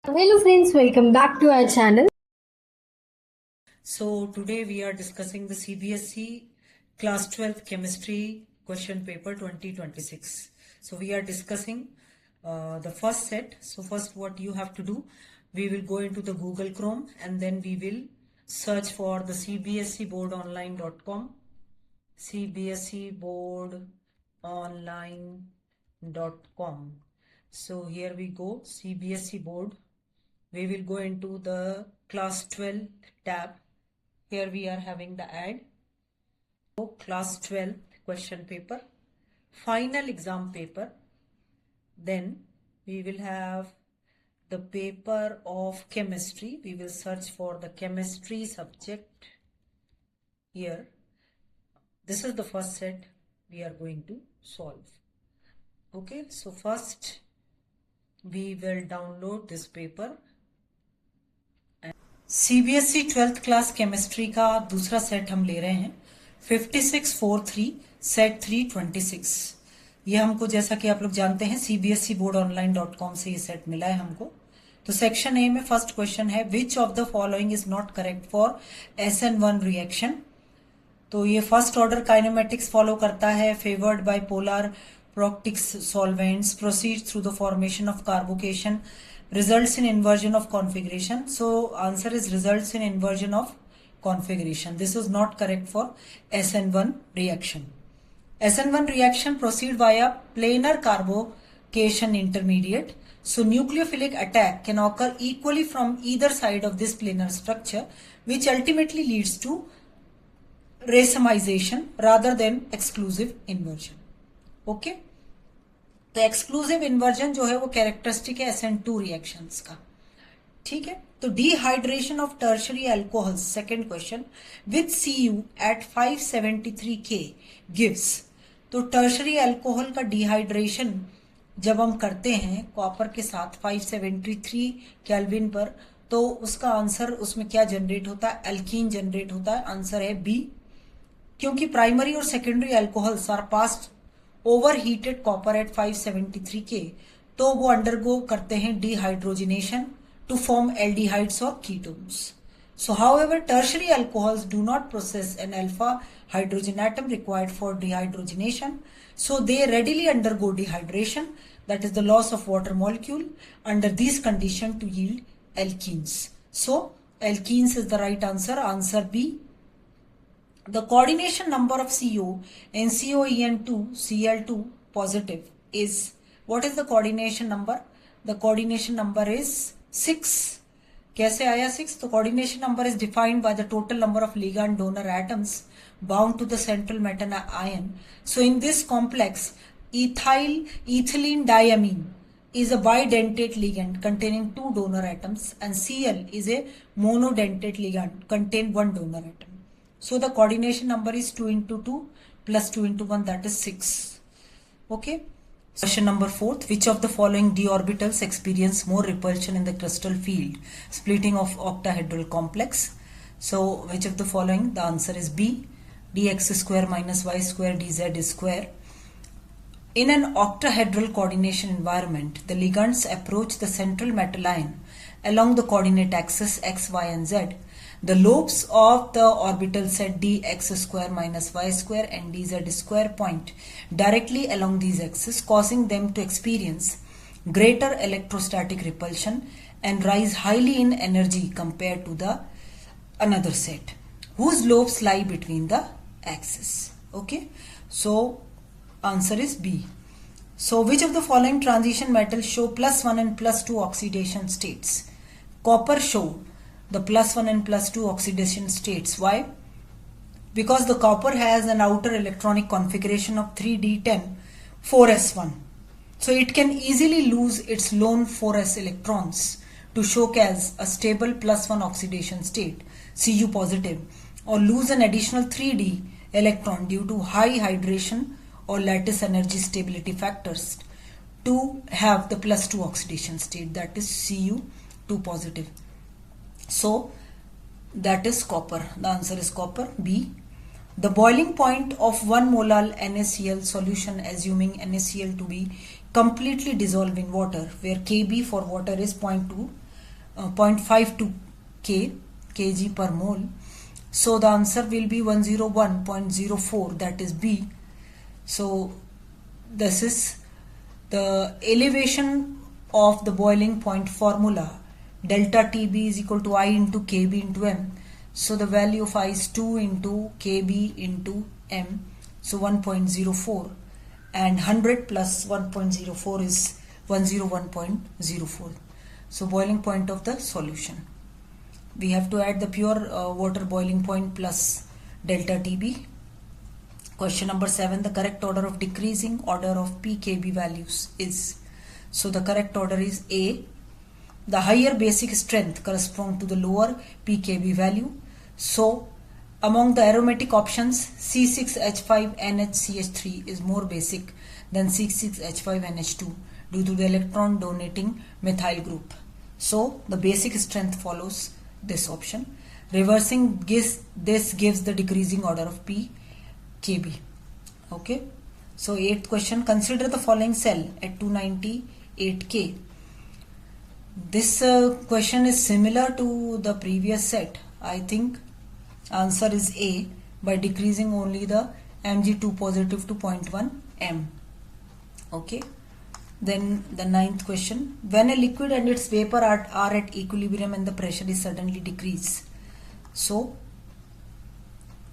Hello friends, welcome back to our channel. So today we are discussing the CBSE class 12th chemistry question paper 2026. So we are discussing the first set. So first what you have to do, we will go into the Google Chrome and then we will search for the cbseboardonline.com, cbseboardonline.com. So here we go, CBSE board. We will go into the class 12 tab. Here we are having the ad. Class 12 question paper, final exam paper. Then we will have the paper of chemistry. We will search for the chemistry subject here. This is the first set we are going to solve. Okay, so first we will download this paper. CBSE 12th class chemistry का दूसरा set हम ले रहे हैं 5643 set 326। ये हमको जैसा कि आप लोग जानते हैं cbseboardonline.com से ये सेट मिला है हमको। तो सेक्शन ए में फर्स्ट क्वेश्चन है which of the following is not correct for SN1 reaction. तो ये फर्स्ट ऑर्डर काइनेमेटिक्स फॉलो करता है, favoured by polar protic solvents, proceed through the formation of carbocation, results in inversion of configuration. So answer is results in inversion of configuration. This is not correct for SN1 reaction. SN1 reaction proceed via planar carbocation intermediate. So nucleophilic attack can occur equally from either side of this planar structure, which ultimately leads to racemization rather than exclusive inversion. Okay. तो exclusive inversion जो है वो characteristic है SN2 reactions का। ठीक है, तो dehydration of tertiary alcohols, second question, with Cu at 573 K gives. तो टर्शरी अल्कोहल का डिहाइड्रेशन जब हम करते हैं कॉपर के साथ 573 केल्विन पर, तो उसका आंसर उसमें क्या जनरेट होता है, एल्कीन जनरेट होता है। आंसर है बी, क्योंकि प्राइमरी और secondary alcohols are past overheated copper at 573 K, तो वो अंडरगो करते हैं डिहाइड्रोजिनेशन टू फॉर्म एल्डिहाइड्स और ketones. So however tertiary alcohols do not process an alpha hydrogen atom required for dehydrogenation, so they readily undergo dehydration, that is the loss of water molecule under these conditions to yield alkenes. So alkenes is the right answer, answer B. The coordination number of CO in COEN2 Cl2 positive is, what is the coordination number? The coordination number is 6. कैसे आया 6? तो coordination number is defined by the total number of ligand donor atoms bound to the central metal ion. So in this complex, ethylene diamine is a bidentate ligand containing 2 donor atoms, and Cl is a monodentate ligand containing 1 donor atom. So the coordination number is 2 into 2 plus 2 into 1, that is 6. Okay. Question number 4. Which of the following d orbitals experience more repulsion in the crystal field splitting of octahedral complex? So which of the following? The answer is B. dx square minus y square dz square. In an octahedral coordination environment, the ligands approach the central metal ion along the coordinate axis x, y and z. The lobes of the orbital set dx square minus y square and dz square point directly along these axes, causing them to experience greater electrostatic repulsion and rise highly in energy compared to the another set, whose lobes lie between the axes. Okay, so answer is B. So which of the following transition metals show +1 and +2 oxidation states? Copper show the +1 and +2 oxidation states. Why? Because the copper has an outer electronic configuration of 3d10 4s1, so it can easily lose its lone 4s electrons to show as a stable +1 oxidation state, Cu positive, or lose an additional 3d electron due to high hydration or lattice energy stability factors to have the +2 oxidation state, that is Cu2 positive. So that is copper. The answer is copper, B. The boiling point of 1 molar NaCl solution, assuming NaCl to be completely dissolved in water, where Kb for water is 0.2 0.52 kg per mole. So the answer will be 101.04, that is B. So this is the elevation of the boiling point formula. Delta TB is equal to I into KB into M. So the value of I is 2 into KB into M. So 1.04, and 100 plus 1.04 is 101.04. So boiling point of the solution. We have to add the pure water boiling point plus delta TB. Question number 7. The correct order of decreasing order of pKb values is. So the correct order is A. The higher basic strength corresponds to the lower pKb value. So among the aromatic options, C6H5NHCH3 is more basic than C6H5NH2 due to the electron donating methyl group. So the basic strength follows this option. Reversing this gives the decreasing order of pKb. Okay. So 8th question. Consider the following cell at 298K. This question is similar to the previous set. I think answer is A, by decreasing only the Mg2 positive to 0.1 m. Okay. Then the 9th question. When a liquid and its vapor are at equilibrium and the pressure is suddenly decreased. So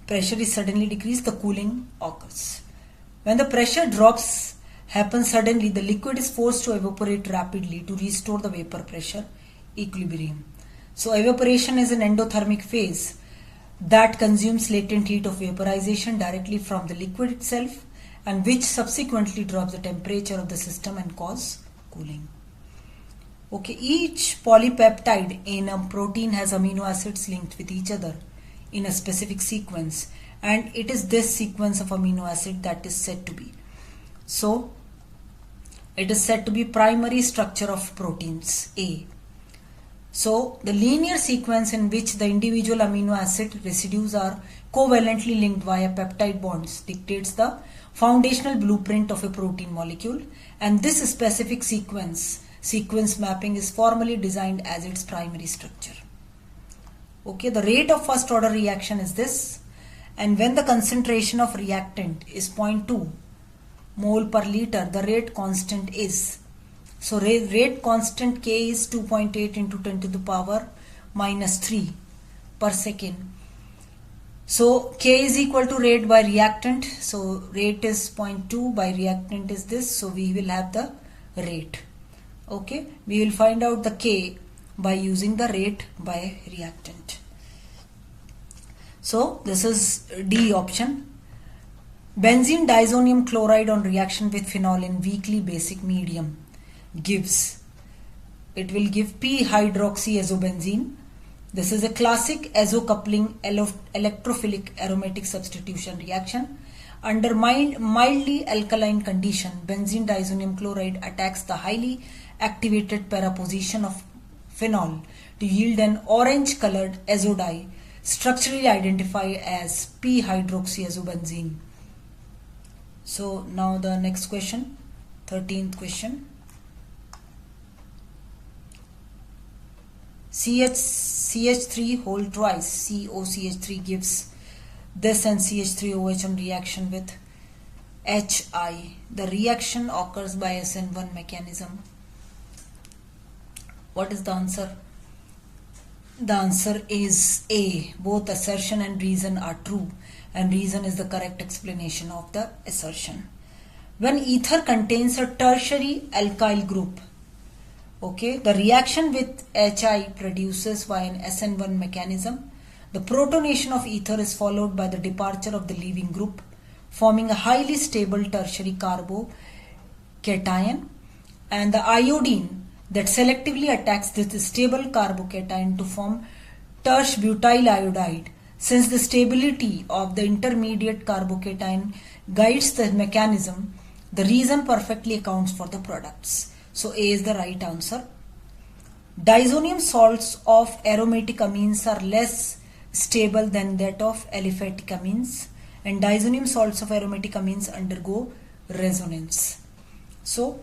pressure is suddenly decreased, the cooling occurs. When the pressure drops happens suddenly, the liquid is forced to evaporate rapidly to restore the vapor pressure equilibrium. So evaporation is an endothermic phase that consumes latent heat of vaporization directly from the liquid itself, and which subsequently drops the temperature of the system and cause cooling. Okay, each polypeptide in a protein has amino acids linked with each other in a specific sequence, and it is this sequence of amino acid that is said to be. So it is said to be primary structure of proteins, A. So the linear sequence in which the individual amino acid residues are covalently linked via peptide bonds dictates the foundational blueprint of a protein molecule, and this specific sequence mapping is formally designed as its primary structure. Okay, the rate of first order reaction is this, and when the concentration of reactant is 0.2 mole per liter, the rate constant is, so rate constant K is 2.8 into 10 to the power minus 3 per second. So K is equal to rate by reactant. So rate is 0.2 by reactant is this. So we will have the rate. Okay. We will find out the K by using the rate by reactant. So this is D option. Benzene diazonium chloride on reaction with phenol in weakly basic medium gives, it will give p-hydroxyazobenzene. This is a classic azo-coupling electrophilic aromatic substitution reaction. Under mildly alkaline condition, benzene diazonium chloride attacks the highly activated para position of phenol to yield an orange colored azo dye structurally identified as p-hydroxyazobenzene. So now the next question, 13th question. CH3 whole twice, COCH3 gives this, and CH3OH on reaction with HI. The reaction occurs by SN1 mechanism. What is the answer? The answer is A. Both assertion and reason are true, and reason is the correct explanation of the assertion. When ether contains a tertiary alkyl group, okay, the reaction with HI produces by an SN1 mechanism. The protonation of ether is followed by the departure of the leaving group, forming a highly stable tertiary carbocation, and the iodine that selectively attacks this stable carbocation to form tertiary-butyl iodide. Since the stability of the intermediate carbocation guides the mechanism, the reason perfectly accounts for the products. So A is the right answer. Diazonium salts of aromatic amines are less stable than that of aliphatic amines, and diazonium salts of aromatic amines undergo resonance. So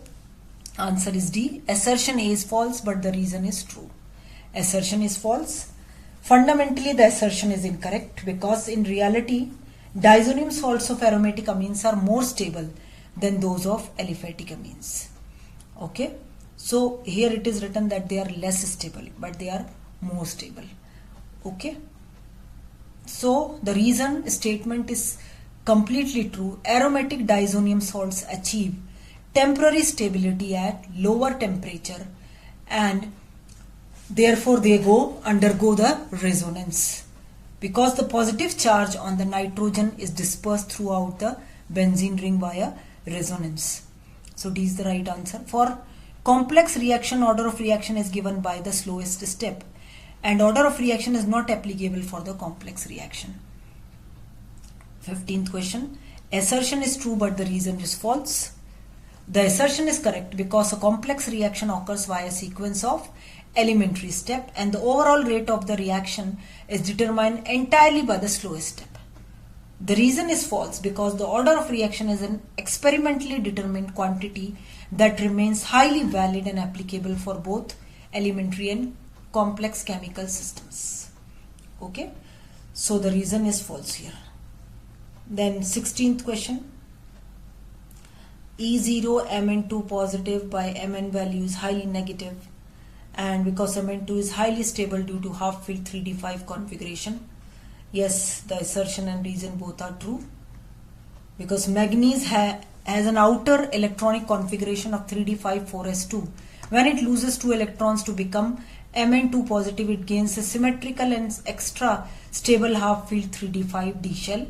answer is D. Assertion A is false, but the reason is true. assertion is false. Fundamentally, the assertion is incorrect because in reality, diazonium salts of aromatic amines are more stable than those of aliphatic amines. Okay, so here it is written that they are less stable, but they are more stable. Okay, so the reason statement is completely true. Aromatic diazonium salts achieve temporary stability at lower temperature, and therefore they undergo the resonance because the positive charge on the nitrogen is dispersed throughout the benzene ring via resonance. So D is the right answer. For complex reaction, order of reaction is given by the slowest step, and order of reaction is not applicable for the complex reaction. 15th question. Assertion is true but the reason is false. The assertion is correct because a complex reaction occurs via a sequence of elementary steps, and the overall rate of the reaction is determined entirely by the slowest step. The reason is false because the order of reaction is an experimentally determined quantity that remains highly valid and applicable for both elementary and complex chemical systems. Okay, so the reason is false here. Then 16th question. E0 Mn2 positive by Mn value is highly negative, and because Mn2 is highly stable due to half-filled 3d5 configuration. Yes, the assertion and reason both are true because manganese has an outer electronic configuration of 3d5 4s2. When it loses 2 electrons to become Mn2 positive, it gains a symmetrical and extra stable half-filled 3d5 d shell.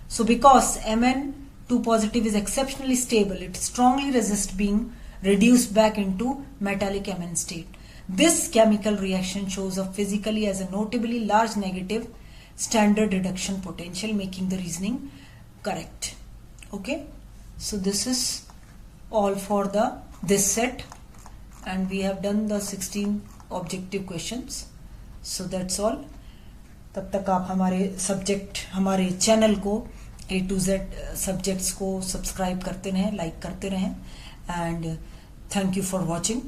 So because Mn2 positive is exceptionally stable, it strongly resists being reduced back into metallic Mn state. This chemical reaction shows up physically as a notably large negative standard reduction potential, making the reasoning correct. Okay, so this is all for this set, and we have done the 16 objective questions. So that's all. तब तक आप हमारे channel को A to Z subjects को subscribe करते रहें, like करते रहें, and thank you for watching.